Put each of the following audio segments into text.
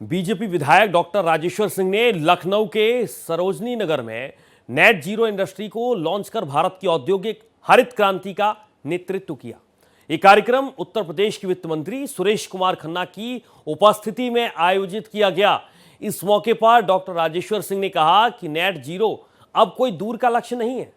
BJP विधायक doctor Rajeshwar Singh ने लखनऊ के सरोजनी नगर में नेट जीरो इंडस्ट्री को लॉन्च कर भारत की औद्योगिक हरित क्रांति का नेतृत्व किया। यह कार्यक्रम उत्तर प्रदेश के वित्त मंत्री सुरेश कुमार खन्ना की उपस्थिति में आयोजित किया गया। इस मौके पर डॉक्टर राजेश्वर सिंह ने कहा कि नेट जीरो अब कोई दूर का लक्ष्य नहीं है,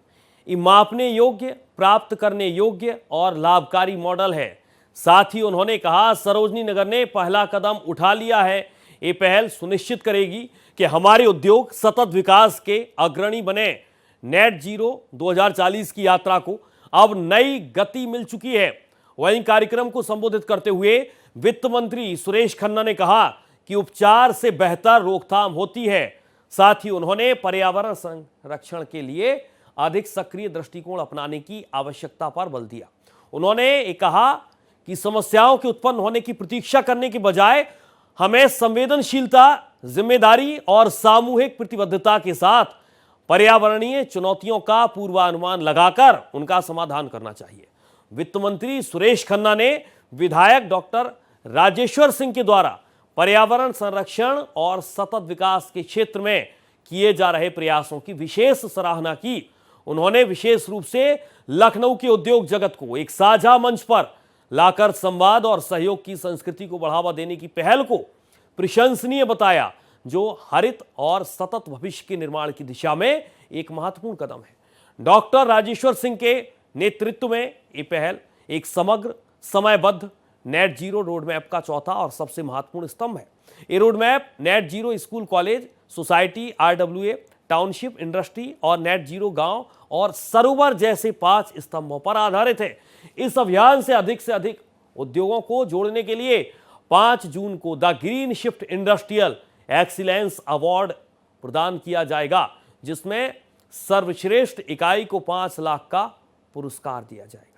ये मापने योग्य, प्राप्त करने योग्य और लाभकारी मॉडल है। साथ ही उन्होंने कहा, सरोजनी नगर ने पहला कदम उठा लिया है। ये पहल सुनिश्चित करेगी कि हमारे उद्योग सतत विकास के अग्रणी बने। नेट जीरो 2040 की यात्रा को अब नई गति मिल चुकी है। वहीं कार्यक्रम को संबोधित करते हुए वित्त मंत्री सुरेश खन्ना ने कहा कि उपचार से बेहतर रोकथाम होती है। साथ ही उन्होंने पर्यावरण संरक्षण के लिए अधिक सक्रिय दृष्टिकोण अपनाने की आवश्यकता पर बल दिया। उन्होंने कहा कि समस्याओं के उत्पन्न होने की प्रतीक्षा करने के बजाय हमें संवेदनशीलता, जिम्मेदारी और सामूहिक प्रतिबद्धता के साथ पर्यावरणीय चुनौतियों का पूर्वानुमान लगाकर उनका समाधान करना चाहिए। वित्त मंत्री सुरेश खन्ना ने विधायक डॉक्टर राजेश्वर सिंह के द्वारा पर्यावरण संरक्षण और सतत विकास के क्षेत्र में किए जा रहे प्रयासों की विशेष सराहना की। उन्होंने विशेष रूप से लखनऊ के उद्योग जगत को एक साझा मंच पर लाकर संवाद और सहयोग की संस्कृति को बढ़ावा देने की पहल को प्रशंसनीय बताया, जो हरित और सतत भविष्य के निर्माण की दिशा में एक महत्वपूर्ण कदम है। डॉक्टर राजेश्वर सिंह के नेतृत्व में ये पहल एक समग्र, समयबद्ध नेट जीरो रोडमैप का चौथा और सबसे महत्वपूर्ण स्तंभ है। ये roadmap net zero school, college, society, RWA, township, industry और नेट जीरो गांव और सरोवर जैसे 5 स्तंभों पर आधारित है। इस अभियान से अधिक उद्योगों को जोड़ने के लिए 5 जून को the green shift industrial excellence award प्रदान किया जाएगा, जिसमें सर्वश्रेष्ठ इकाई को 5 लाख का पुरस्कार दिया जाएगा।